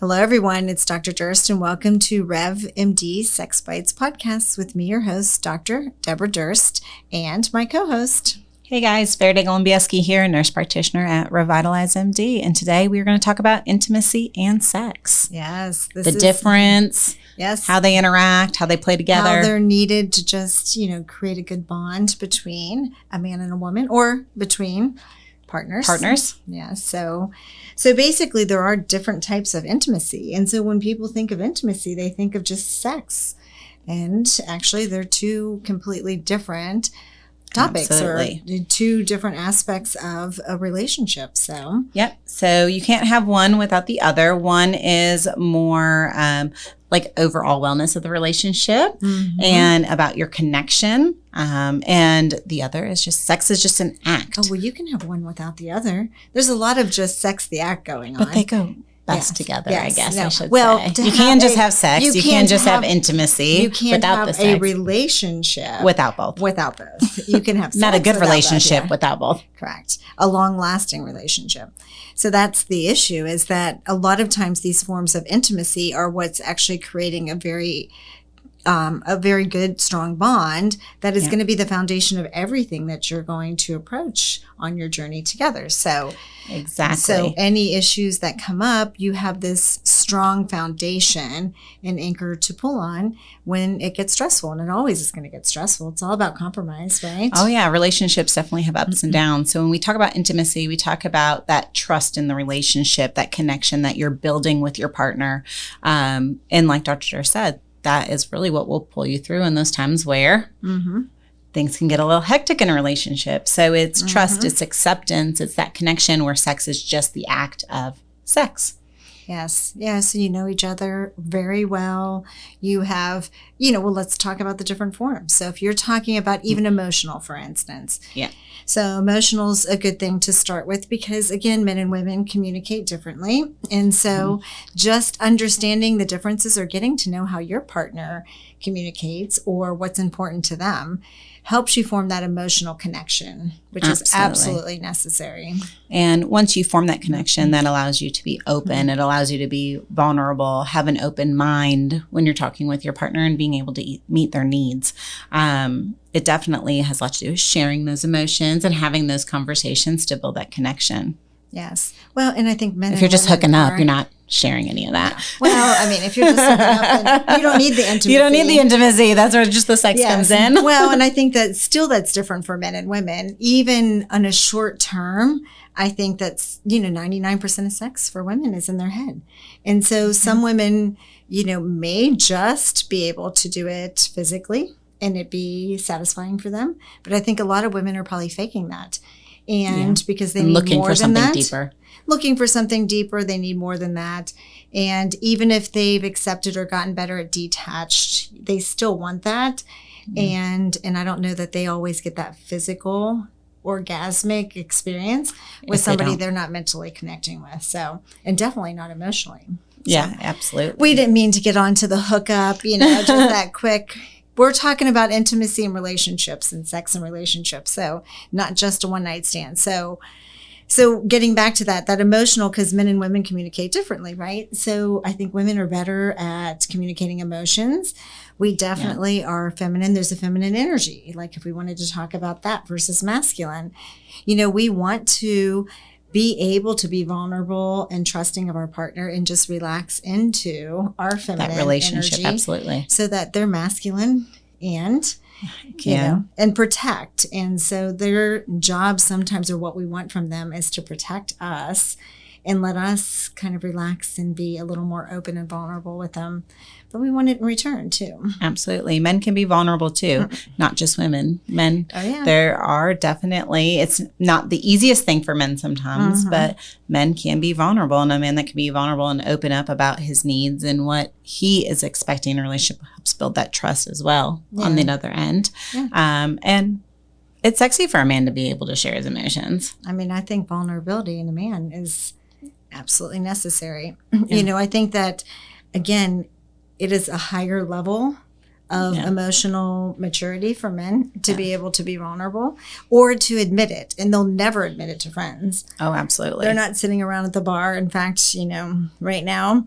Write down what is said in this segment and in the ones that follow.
Hello, everyone. It's Dr. Durst, and welcome to RevMD Sex Bites podcast with me, your host, Dr. Deborah Durst, and my co-host. Hey guys, Bioidentical and here, nurse practitioner at RevitalyzeMD, and today we're going to talk about intimacy and sex. Yes. The difference, yes, how they interact, how they play together. How they're needed to just, create a good bond between a man and a woman or between partners. Yeah. So basically there are different types of intimacy. And so when people think of intimacy, they think of just sex. And actually they're two completely different topics. Absolutely. Or two different aspects of a relationship. So So you can't have one without the other. One is more like overall wellness of the relationship and about your connection. And the other is just sex is just an act. Oh, well, you can have one without the other. There's a lot of just sex, the act going on. But they go best together, I guess I should say. You can't just have sex. You can't just have intimacy. You can't without have the sex. A relationship without both. Without both. You can have sex not a good relationship both, without both. Correct. A long-lasting relationship. So that's the issue, is that a lot of times these forms of intimacy are what's actually creating a very good, strong bond that is going to be the foundation of everything that you're going to approach on your journey together. So exactly. So any issues that come up, you have this strong foundation and anchor to pull on when it gets stressful. And it always is going to get stressful. It's all about compromise, right? Oh, yeah. Relationships definitely have ups and downs. So when we talk about intimacy, we talk about that trust in the relationship, that connection that you're building with your partner. And like Dr. Durr said, that is really what will pull you through in those times where things can get a little hectic in a relationship. So it's trust, it's acceptance, it's that connection where sex is just the act of sex. Yes. So you know each other very well. You have, let's talk about the different forms. So if you're talking about even emotional, for instance. Yeah. So emotional is a good thing to start with because, again, men and women communicate differently. And so just understanding the differences or getting to know how your partner communicates or what's important to them helps you form that emotional connection, which is absolutely necessary. And once you form that connection, that allows you to be open. It allows you to be vulnerable, have an open mind when you're talking with your partner and being able to meet their needs. It definitely has a lot to do with sharing those emotions and having those conversations to build that connection. Yes. Well, and I think men if you're just hooking up, you're not sharing any of that. Well, I mean, if you're just hooking up, then you don't need the intimacy. You don't need the intimacy. That's where just the sex comes in. Well, and I think that still that's different for men and women. Even on a short term, I think that's, 99% of sex for women is in their head. And so some women, may just be able to do it physically and it be satisfying for them. But I think a lot of women are probably faking that. And because they need looking more for than something that. deeper. Looking for something deeper, they need more than that. And even if they've accepted or gotten better at detached, they still want that. And I don't know that they always get that physical orgasmic experience with somebody they're not mentally connecting with. So, and definitely not emotionally. Yeah, absolutely. We didn't mean to get onto the hookup, just that quick. We're talking about intimacy and relationships and sex and relationships. So not just a one night stand. So getting back to that emotional, because men and women communicate differently, right? So I think women are better at communicating emotions. We definitely are feminine. There's a feminine energy. Like if we wanted to talk about that versus masculine, we want to be able to be vulnerable and trusting of our partner and just relax into our feminine that relationship, energy, absolutely. So that they're masculine and and protect. And so their jobs sometimes, or what we want from them, is to protect us and let us kind of relax and be a little more open and vulnerable with them. But we want it in return too. Absolutely. Men can be vulnerable too, not just women. Men, there are definitely, it's not the easiest thing for men sometimes, but men can be vulnerable. And a man that can be vulnerable and open up about his needs and what he is expecting in a relationship helps build that trust as well on the other end. And it's sexy for a man to be able to share his emotions. I mean, I think vulnerability in a man is absolutely necessary. I think that, again, it is a higher level of emotional maturity for men to be able to be vulnerable or to admit it. And they'll never admit it to friends. Oh, absolutely. They're not sitting around at the bar. In fact, right now,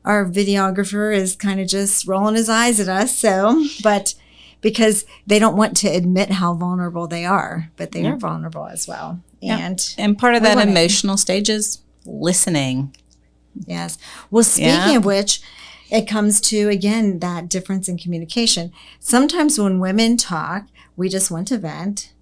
our videographer is kind of just rolling his eyes at us. But because they don't want to admit how vulnerable they are, but they are vulnerable as well. And part of that emotional stage is listening. Yes. Well, speaking of which, it comes to, again, that difference in communication. Sometimes when women talk, we just want to vent,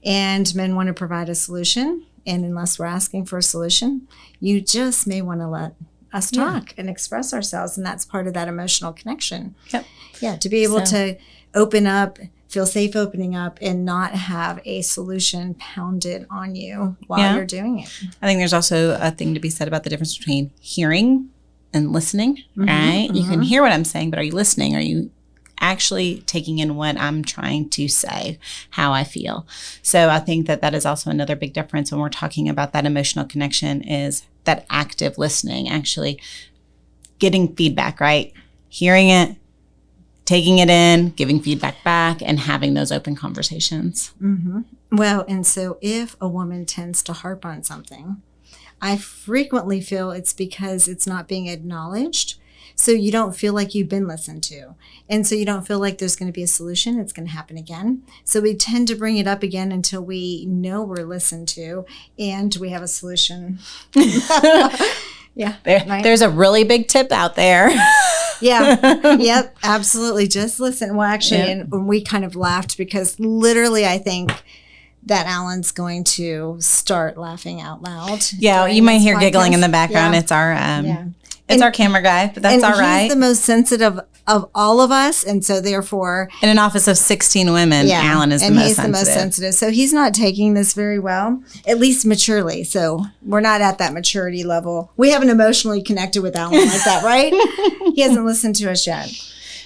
and men want to provide a solution. And unless we're asking for a solution, you just may want to let us talk and express ourselves. And that's part of that emotional connection. Yep. Yeah, to be able to open up, feel safe opening up, and not have a solution pounded on you while you're doing it. I think there's also a thing to be said about the difference between hearing and listening, right? You can hear what I'm saying, but are you listening? Are you actually taking in what I'm trying to say, how I feel? So I think that is also another big difference when we're talking about that emotional connection, is that active listening, actually getting feedback, right? Hearing it, taking it in, giving feedback back, and having those open conversations. Well, and so if a woman tends to harp on something, I frequently feel it's because it's not being acknowledged. So you don't feel like you've been listened to. And so you don't feel like there's going to be a solution. It's going to happen again. So we tend to bring it up again until we know we're listened to and we have a solution. There's a really big tip out there. Yep, absolutely. Just listen. Well, actually, and we kind of laughed because literally I think that Alan's going to start laughing out loud. Yeah, you might hear giggling in the background. It's our our camera guy, but that's all right. He's the most sensitive of all of us, and so therefore, in an office of 16 women, Alan is the most sensitive. And he's the most sensitive. So he's not taking this very well, at least maturely. So we're not at that maturity level. We haven't emotionally connected with Alan like that, right? He hasn't listened to us yet.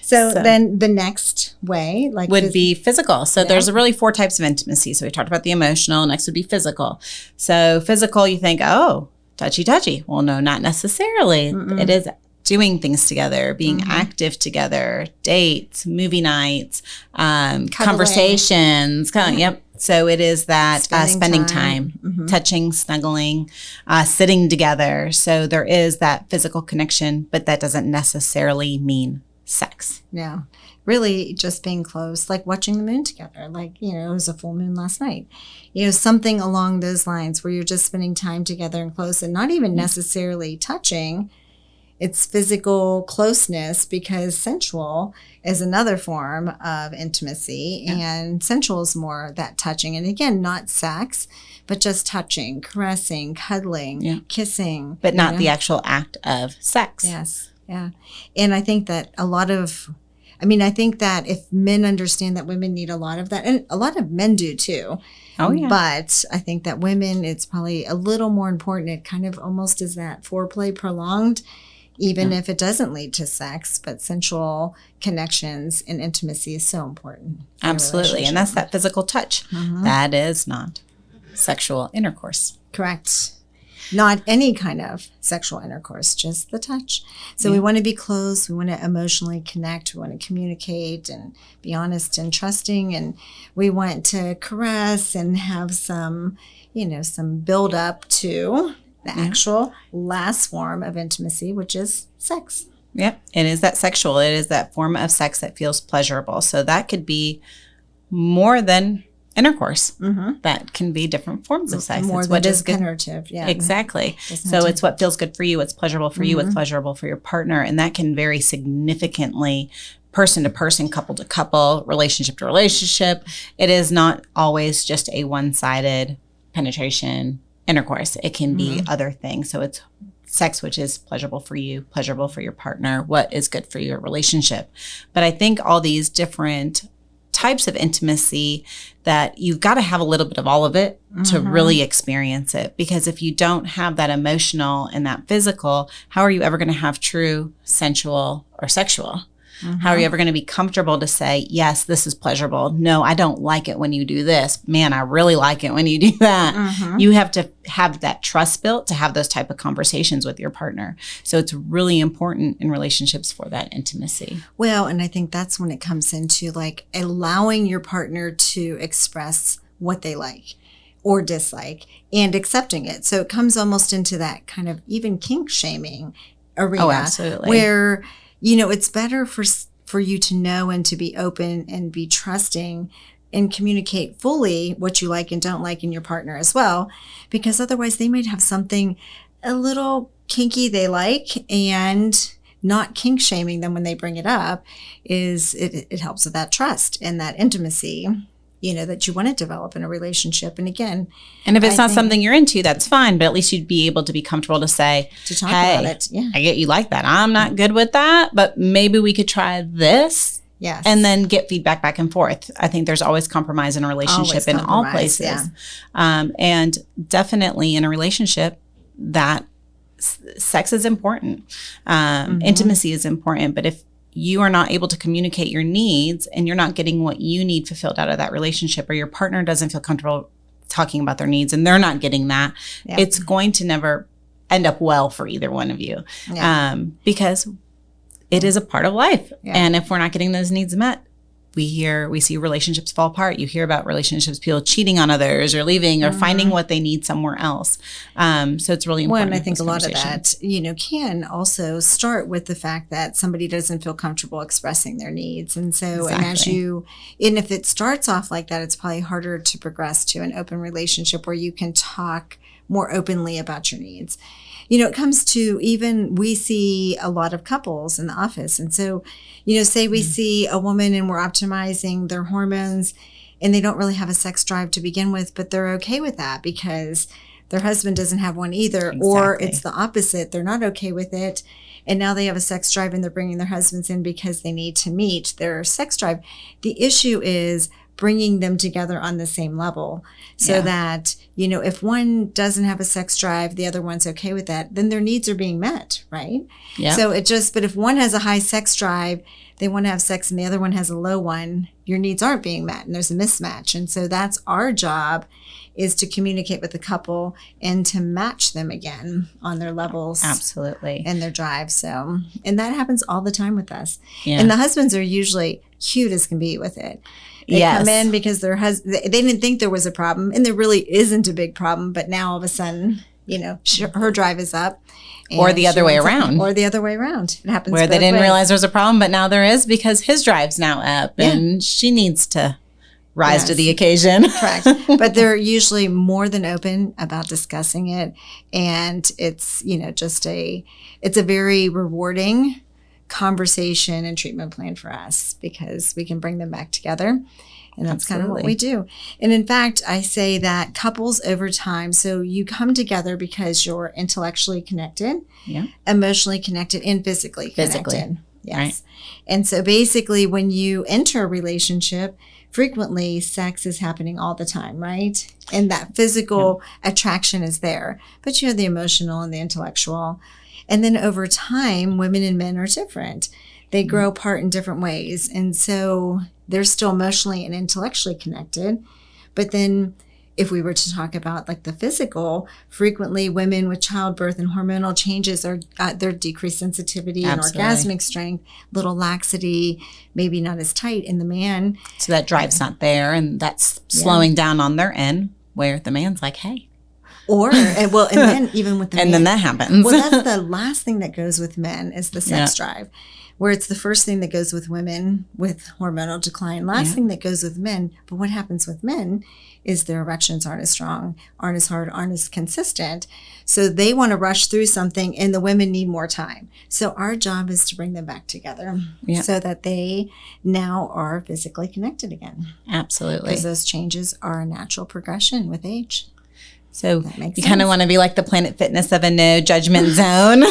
So then the next way would be physical. So there's really 4 types of intimacy. So we talked about the emotional. Next would be physical. So physical, you think, oh, touchy. Well, no, not necessarily. It is doing things together, being active together, dates, movie nights, conversations. Yep. So it is that spending time, touching, snuggling, sitting together. So there is that physical connection, but that doesn't necessarily mean sex. No, really just being close, like watching the moon together. Like, it was a full moon last night. Something along those lines where you're just spending time together and close and not even necessarily touching. It's physical closeness, because sensual is another form of intimacy, and sensual is more that touching. And again, not sex, but just touching, caressing, cuddling, kissing. But not the actual act of sex. Yes. Yeah. And I think that I think that if men understand that women need a lot of that, and a lot of men do too. Oh, yeah. But I think that women, it's probably a little more important. It kind of almost is that foreplay prolonged, even if it doesn't lead to sex, but sensual connections and intimacy is so important. Absolutely. And that's that physical touch. That is not sexual intercourse. Correct. Not any kind of sexual intercourse, just the touch. So we want to be close. We want to emotionally connect. We want to communicate and be honest and trusting. And we want to caress and have some, some build up to the actual last form of intimacy, which is sex. Yep. It is that sexual. It is that form of sex that feels pleasurable. So that could be more than intercourse. That can be different forms of sex. More it's than what just is good. penetrative. Yeah. Exactly. So it's what feels good for you. What's pleasurable for you. What's pleasurable for your partner. And that can vary significantly person to person, couple to couple, relationship to relationship. It is not always just a one-sided penetration intercourse. It can be other things. So it's sex, which is pleasurable for you, pleasurable for your partner, what is good for your relationship. But I think all these different types of intimacy, that you've got to have a little bit of all of it to really experience it. Because if you don't have that emotional and that physical, how are you ever going to have true sensual or sexual? How are you ever going to be comfortable to say, yes, this is pleasurable. No, I don't like it when you do this. Man, I really like it when you do that. You have to have that trust built to have those type of conversations with your partner. So it's really important in relationships for that intimacy. Well, and I think that's when it comes into like allowing your partner to express what they like or dislike and accepting it. So it comes almost into that kind of even kink shaming arena. Oh, absolutely. Where, it's better for you to know and to be open and be trusting and communicate fully what you like and don't like in your partner as well, because otherwise they might have something a little kinky they like, and not kink shaming them when they bring it up it helps with that trust and that intimacy, that you want to develop in a relationship. And again, and if it's not something you're into, that's fine, but at least you'd be able to be comfortable to say, to talk about it. Yeah. I get you like that. I'm not good with that, but maybe we could try this. Yes. And then get feedback back and forth. I think there's always compromise in a relationship in all places. Yeah. And definitely in a relationship, that sex is important. Intimacy is important. But if you are not able to communicate your needs and you're not getting what you need fulfilled out of that relationship, or your partner doesn't feel comfortable talking about their needs and they're not getting that, it's going to never end up well for either one of you. Because it is a part of life. And if we're not getting those needs met, we see relationships fall apart. You hear about relationships, people cheating on others or leaving or finding what they need somewhere else. So it's really important. Well, and I think a lot of that, can also start with the fact that somebody doesn't feel comfortable expressing their needs. And so, and if it starts off like that, it's probably harder to progress to an open relationship where you can talk more openly about your needs. It comes to even, we see a lot of couples in the office. And so, say we see a woman and we're optimizing their hormones and they don't really have a sex drive to begin with, but they're okay with that because their husband doesn't have one either. Or it's the opposite. They're not okay with it. And now they have a sex drive and they're bringing their husbands in because they need to meet their sex drive. The issue is bringing them together on the same level so that, if one doesn't have a sex drive, the other one's okay with that, then their needs are being met, right? Yeah. So but if one has a high sex drive, they want to have sex and the other one has a low one, your needs aren't being met and there's a mismatch. And so that's our job, is to communicate with the couple and to match them again on their levels. Absolutely. And their drive. So, and that happens all the time with us. Yeah. And the husbands are usually cute as can be with it. They come in because they didn't think there was a problem, and there really isn't a big problem. But now all of a sudden, her drive is up. Or the other way around. Or the other way around. It happens where both they didn't ways. realize there was a problem, but now there is because his drive's now up and she needs to rise to the occasion. Correct. But they're usually more than open about discussing it. And it's, it's a very rewarding conversation and treatment plan for us because we can bring them back together. And that's kind of what we do. And in fact, I say that couples over time, so you come together because you're intellectually connected, emotionally connected, and physically connected. Yes. Right. And so basically when you enter a relationship, frequently sex is happening all the time, right? And that physical attraction is there, but you have the emotional and the intellectual. And then over time, women and men are different. They grow apart in different ways. And so they're still emotionally and intellectually connected. But then if we were to talk about like the physical, frequently women with childbirth and hormonal changes are their decreased sensitivity and orgasmic strength, little laxity, maybe not as tight in the man. So that drive's not there, and that's slowing down on their end, where the man's like, hey. And then even with the and man, then that happens. Well, that's the last thing that goes with men is the sex drive, where it's the first thing that goes with women with hormonal decline, last thing that goes with men. But what happens with men is their erections aren't as strong, aren't as hard, aren't as consistent. So they want to rush through something and the women need more time. So our job is to bring them back together so that they now are physically connected again. Absolutely. Because those changes are a natural progression with age. So you kind of want to be like the Planet Fitness of a no judgment zone.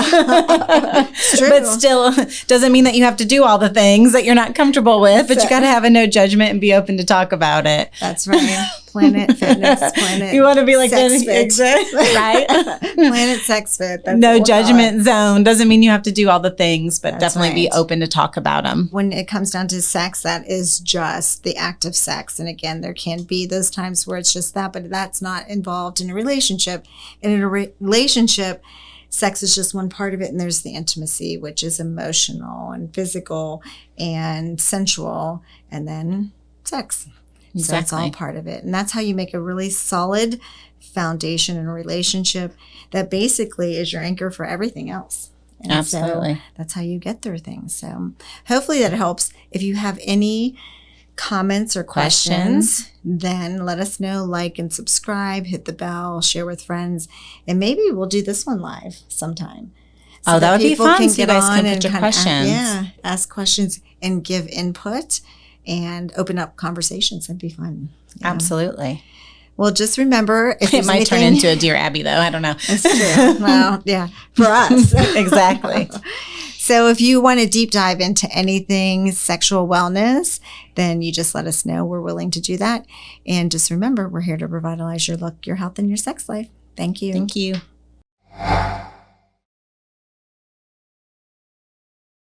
It's true. But still doesn't mean that you have to do all the things that you're not comfortable with, but you got to have a no judgment and be open to talk about it. That's right. Planet Fitness, Planet You want to be like Sex Fit. right? Planet Sex Fit. That's No judgment zone. Doesn't mean you have to do all the things, but That's definitely be right. open to talk about them. When it comes down to sex, that is just the act of sex. And again, there can be those times where it's just that, but that's not involved in a relationship. And in a relationship, sex is just one part of it. And there's the intimacy, which is emotional and physical and sensual, and then sex. Exactly. So that's all part of it. And that's how you make a really solid foundation in a relationship that basically is your anchor for everything else. And Absolutely. So that's how you get through things. So hopefully that helps. If you have any comments or questions, then let us know, like and subscribe, hit the bell, share with friends, and maybe we'll do this one live sometime. So that would be people fun. can So you get guys on can and put your kind of questions. ask questions and give input and open up conversations. That'd be fun. Yeah. Absolutely. Well, just remember, if It might turn into a Dear Abby, though. I don't know. That's true. Well, yeah, for us. Exactly. So if you want to deep dive into anything sexual wellness, then you just let us know. We're willing to do that. And just remember, we're here to revitalize your look, your health, and your sex life. Thank you. Thank you.